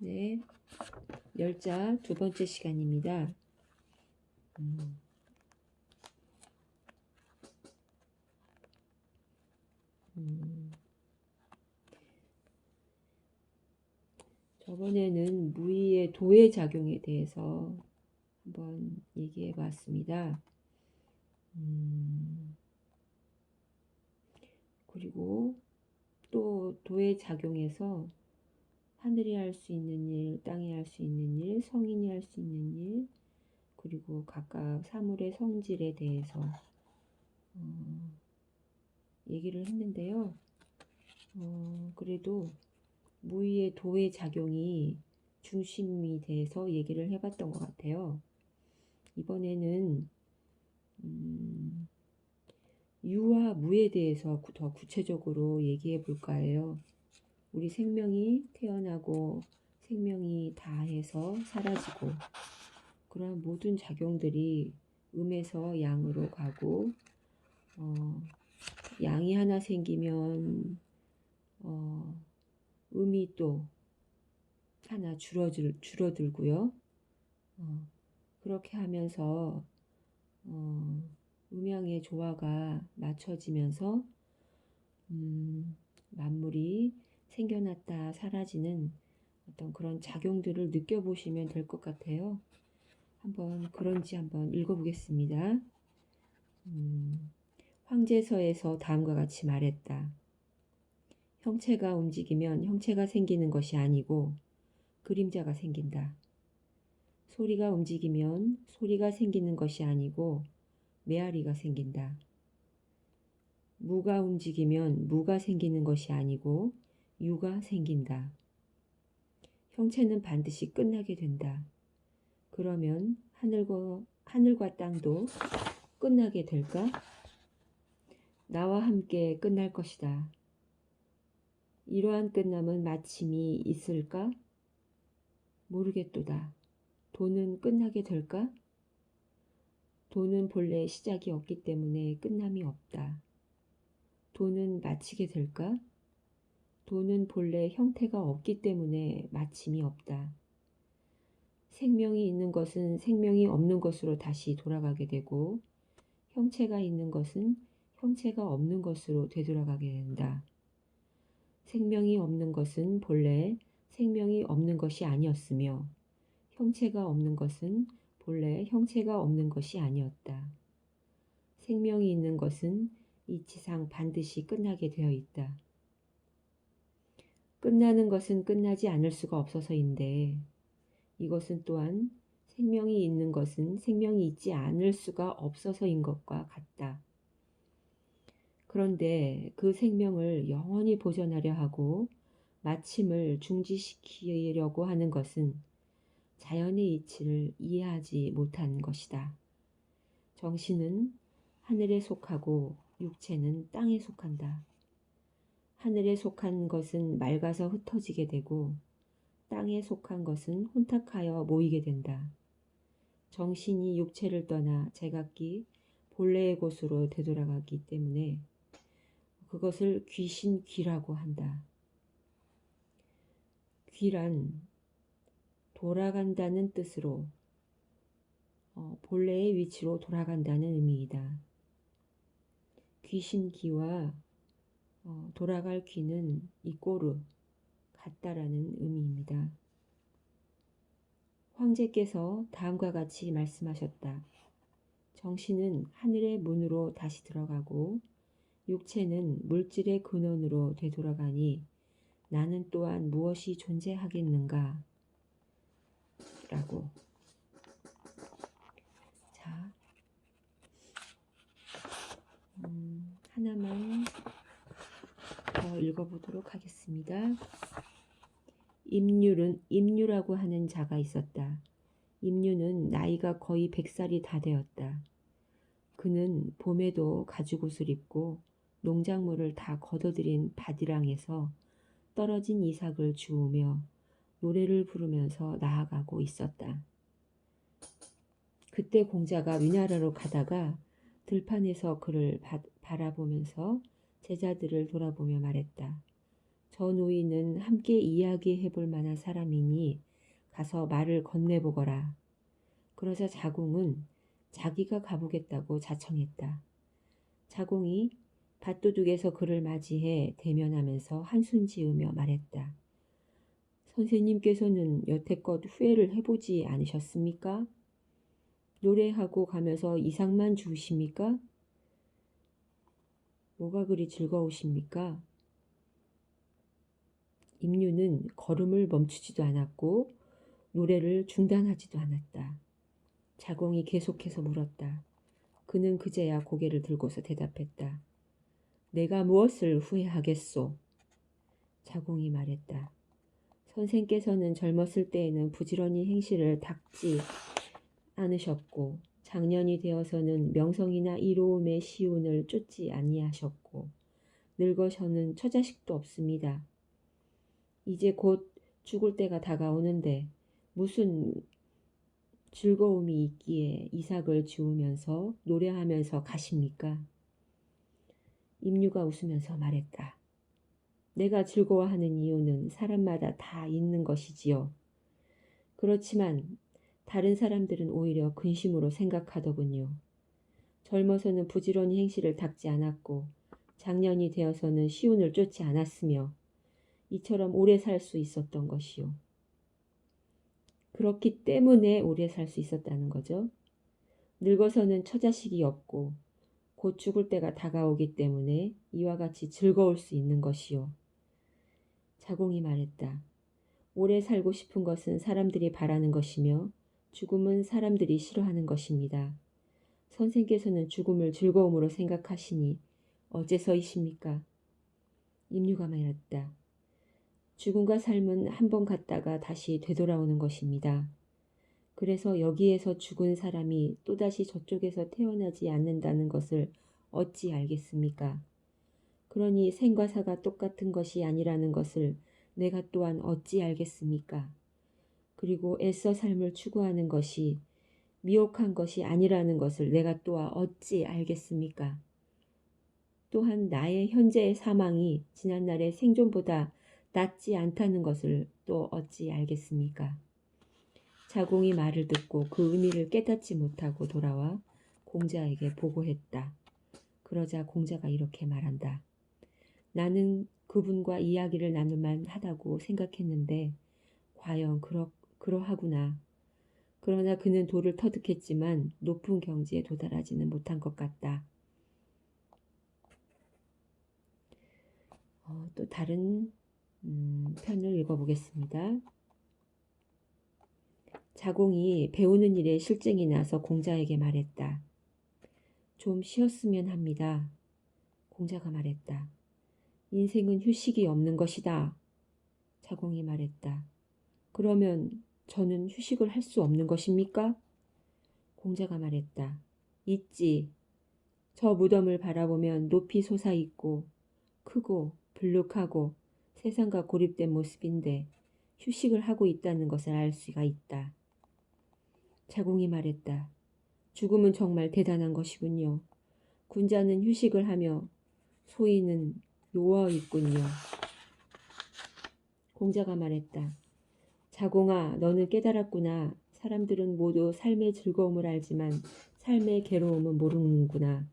네, 열자 두 번째 시간입니다. 저번에는 무의의 도의 작용에 대해서 한번 얘기해 봤습니다. 그리고 또 도의 작용에서 하늘이 할 수 있는 일, 땅이 할 수 있는 일, 성인이 할 수 있는 일, 그리고 각각 사물의 성질에 대해서 얘기를 했는데요. 그래도 무의의 도의 작용이 중심이 돼서 얘기를 해봤던 것 같아요. 이번에는 유와 무에 대해서 더 구체적으로 얘기해 볼까 해요. 우리 생명이 태어나고 생명이 다해서 사라지고 그러한 모든 작용들이 음에서 양으로 가고 양이 하나 생기면 음이 또 하나 줄어들고요. 그렇게 하면서 음양의 조화가 맞춰지면서 만물이 생겨났다 사라지는 어떤 그런 작용들을 느껴보시면 될 것 같아요. 그런지 한번 읽어보겠습니다. 황제서에서 다음과 같이 말했다. 형체가 움직이면 형체가 생기는 것이 아니고 그림자가 생긴다. 소리가 움직이면 소리가 생기는 것이 아니고 메아리가 생긴다. 무가 움직이면 무가 생기는 것이 아니고 유가 생긴다. 형체는 반드시 끝나게 된다. 그러면 하늘과 땅도 끝나게 될까? 나와 함께 끝날 것이다. 이러한 끝남은 마침이 있을까? 모르겠도다. 도는 끝나게 될까? 도는 본래 시작이 없기 때문에 끝남이 없다. 도는 마치게 될까? 도는 본래 형태가 없기 때문에 마침이 없다. 생명이 있는 것은 생명이 없는 것으로 다시 돌아가게 되고 형체가 있는 것은 형체가 없는 것으로 되돌아가게 된다. 생명이 없는 것은 본래 생명이 없는 것이 아니었으며 형체가 없는 것은 본래 형체가 없는 것이 아니었다. 생명이 있는 것은 이치상 반드시 끝나게 되어 있다. 끝나는 것은 끝나지 않을 수가 없어서인데 이것은 또한 생명이 있는 것은 생명이 있지 않을 수가 없어서인 것과 같다. 그런데 그 생명을 영원히 보존하려 하고 마침을 중지시키려고 하는 것은 자연의 이치를 이해하지 못한 것이다. 정신은 하늘에 속하고 육체는 땅에 속한다. 하늘에 속한 것은 맑아서 흩어지게 되고 땅에 속한 것은 혼탁하여 모이게 된다. 정신이 육체를 떠나 제각기 본래의 곳으로 되돌아가기 때문에 그것을 귀신귀라고 한다. 귀란 돌아간다는 뜻으로 본래의 위치로 돌아간다는 의미이다. 귀신귀와 돌아갈 귀는 이꼬르 같다라는 의미입니다. 황제께서 다음과 같이 말씀하셨다. 정신은 하늘의 문으로 다시 들어가고 육체는 물질의 근원으로 되돌아가니 나는 또한 무엇이 존재하겠는가? 라고. 자, 하나만 더 읽어보도록 하겠습니다. 임유라고 하는 자가 있었다. 임유는 나이가 거의 100살이 다 되었다. 그는 봄에도 가죽옷을 입고 농작물을 다 걷어들인 밭이랑에서 떨어진 이삭을 주우며 노래를 부르면서 나아가고 있었다. 그때 공자가 위나라로 가다가 들판에서 그를 바라보면서 제자들을 돌아보며 말했다. 저 노인은 함께 이야기해 볼 만한 사람이니 가서 말을 건네보거라. 그러자 자공은 자기가 가보겠다고 자청했다. 자공이 밭도둑에서 그를 맞이해 대면하면서 한숨 지으며 말했다. 선생님께서는 여태껏 후회를 해보지 않으셨습니까? 노래하고 가면서 이상만 주우십니까? 뭐가 그리 즐거우십니까? 임류는 걸음을 멈추지도 않았고 노래를 중단하지도 않았다. 자공이 계속해서 물었다. 그는 그제야 고개를 들고서 대답했다. 내가 무엇을 후회하겠소? 자공이 말했다. 선생께서는 젊었을 때에는 부지런히 행실을 닦지 않으셨고 장년이 되어서는 명성이나 이로움의 시운을 쫓지 아니하셨고 늙어서는 처자식도 없습니다. 이제 곧 죽을 때가 다가오는데 무슨 즐거움이 있기에 이삭을 지우면서 노래하면서 가십니까? 임류가 웃으면서 말했다. 내가 즐거워하는 이유는 사람마다 다 있는 것이지요. 그렇지만 다른 사람들은 오히려 근심으로 생각하더군요. 젊어서는 부지런히 행실을 닦지 않았고 장년이 되어서는 시운을 쫓지 않았으며 이처럼 오래 살 수 있었던 것이요. 그렇기 때문에 오래 살 수 있었다는 거죠. 늙어서는 처자식이 없고 곧 죽을 때가 다가오기 때문에 이와 같이 즐거울 수 있는 것이요. 자공이 말했다. 오래 살고 싶은 것은 사람들이 바라는 것이며 죽음은 사람들이 싫어하는 것입니다. 선생께서는 죽음을 즐거움으로 생각하시니 어째서이십니까? 임류가 말했다. 죽음과 삶은 한 번 갔다가 다시 되돌아오는 것입니다. 그래서 여기에서 죽은 사람이 또다시 저쪽에서 태어나지 않는다는 것을 어찌 알겠습니까? 그러니 생과 사가 똑같은 것이 아니라는 것을 내가 또한 어찌 알겠습니까? 그리고 애써 삶을 추구하는 것이 미혹한 것이 아니라는 것을 내가 또한 어찌 알겠습니까? 또한 나의 현재의 사망이 지난날의 생존보다 낫지 않다는 것을 또 어찌 알겠습니까? 자공이 말을 듣고 그 의미를 깨닫지 못하고 돌아와 공자에게 보고했다. 그러자 공자가 이렇게 말한다. 나는 그분과 이야기를 나눌 만하다고 생각했는데 과연 그러하구나. 그러나 그는 도를 터득했지만 높은 경지에 도달하지는 못한 것 같다. 또 다른 편을 읽어보겠습니다. 자공이 배우는 일에 실증이 나서 공자에게 말했다. 좀 쉬었으면 합니다. 공자가 말했다. 인생은 휴식이 없는 것이다. 자공이 말했다. 그러면 저는 휴식을 할 수 없는 것입니까? 공자가 말했다. 있지. 저 무덤을 바라보면 높이 솟아있고 크고 불룩하고 세상과 고립된 모습인데 휴식을 하고 있다는 것을 알 수가 있다. 자공이 말했다. 죽음은 정말 대단한 것이군요. 군자는 휴식을 하며 소인은 누워 있군요. 공자가 말했다. 자공아, 너는 깨달았구나. 사람들은 모두 삶의 즐거움을 알지만 삶의 괴로움은 모르는구나.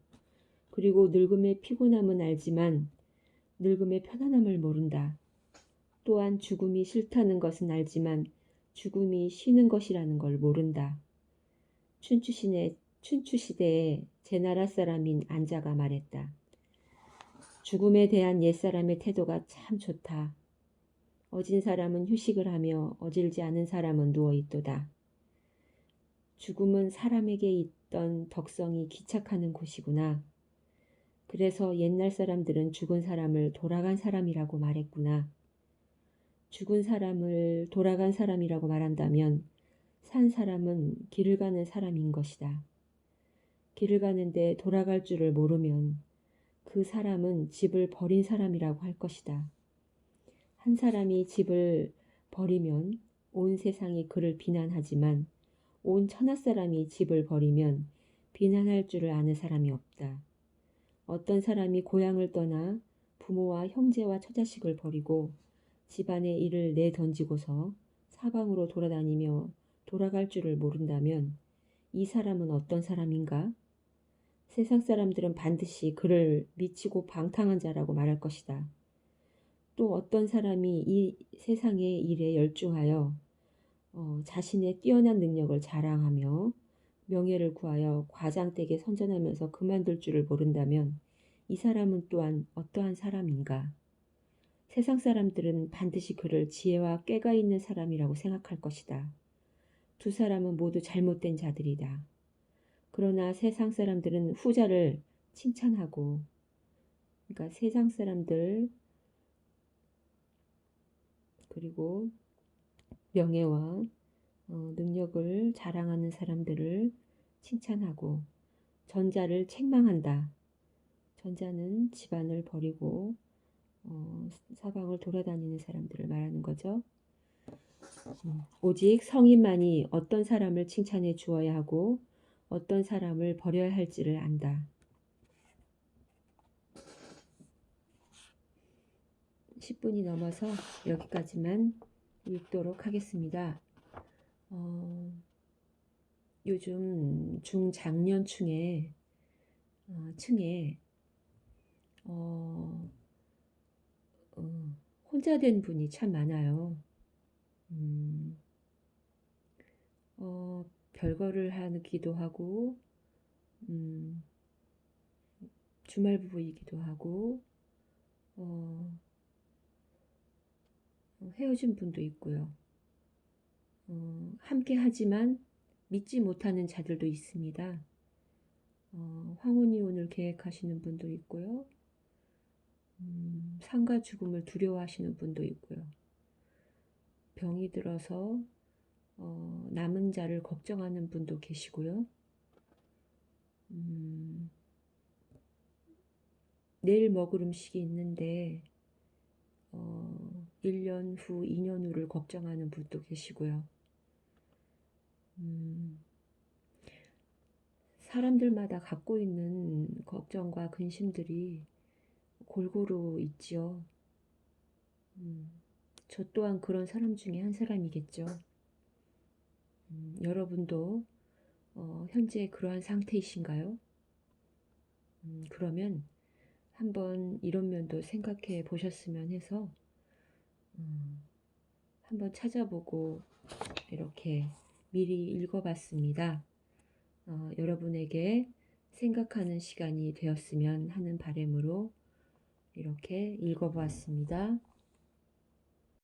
그리고 늙음의 피곤함은 알지만 늙음의 편안함을 모른다. 또한 죽음이 싫다는 것은 알지만 죽음이 쉬는 것이라는 걸 모른다. 춘추시대에 제나라 사람인 안자가 말했다. 죽음에 대한 옛사람의 태도가 참 좋다. 어진 사람은 휴식을 하며 어질지 않은 사람은 누워있도다. 죽음은 사람에게 있던 덕성이 기착하는 곳이구나. 그래서 옛날 사람들은 죽은 사람을 돌아간 사람이라고 말했구나. 죽은 사람을 돌아간 사람이라고 말한다면 산 사람은 길을 가는 사람인 것이다. 길을 가는데 돌아갈 줄을 모르면 그 사람은 집을 버린 사람이라고 할 것이다. 한 사람이 집을 버리면 온 세상이 그를 비난하지만 온 천하 사람이 집을 버리면 비난할 줄을 아는 사람이 없다. 어떤 사람이 고향을 떠나 부모와 형제와 처자식을 버리고 집안의 일을 내던지고서 사방으로 돌아다니며 돌아갈 줄을 모른다면 이 사람은 어떤 사람인가? 세상 사람들은 반드시 그를 미치고 방탕한 자라고 말할 것이다. 또 어떤 사람이 이 세상의 일에 열중하여 자신의 뛰어난 능력을 자랑하며 명예를 구하여 과장되게 선전하면서 그만둘 줄을 모른다면 이 사람은 또한 어떠한 사람인가? 세상 사람들은 반드시 그를 지혜와 꾀가 있는 사람이라고 생각할 것이다. 두 사람은 모두 잘못된 자들이다. 그러나 세상 사람들은 후자를 칭찬하고, 그러니까 세상 사람들 그리고 명예와 능력을 자랑하는 사람들을 칭찬하고 전자를 책망한다. 전자는 집안을 버리고 사방을 돌아다니는 사람들을 말하는 거죠. 오직 성인만이 어떤 사람을 칭찬해 주어야 하고 어떤 사람을 버려야 할지를 안다. 10분이 넘어서 여기까지만 읽도록 하겠습니다. 요즘 중장년층에 혼자 된 분이 참 많아요. 별거를 하기도 하고 주말 부부이기도 하고 헤어진 분도 있고요. 함께 하지만 믿지 못하는 자들도 있습니다. 황혼이혼을 계획하시는 분도 있고요. 상가 죽음을 두려워하시는 분도 있고요. 병이 들어서 남은 자를 걱정하는 분도 계시고요. 내일 먹을 음식이 있는데 1년 후, 2년 후를 걱정하는 분도 계시고요. 사람들마다 갖고 있는 걱정과 근심들이 골고루 있지요. 저 또한 그런 사람 중에 한 사람이겠죠. 여러분도 현재 그러한 상태이신가요? 그러면 한번 이런 면도 생각해 보셨으면 해서 한번 찾아보고 이렇게 미리 읽어봤습니다. 여러분에게 생각하는 시간이 되었으면 하는 바람으로 이렇게 읽어보았습니다.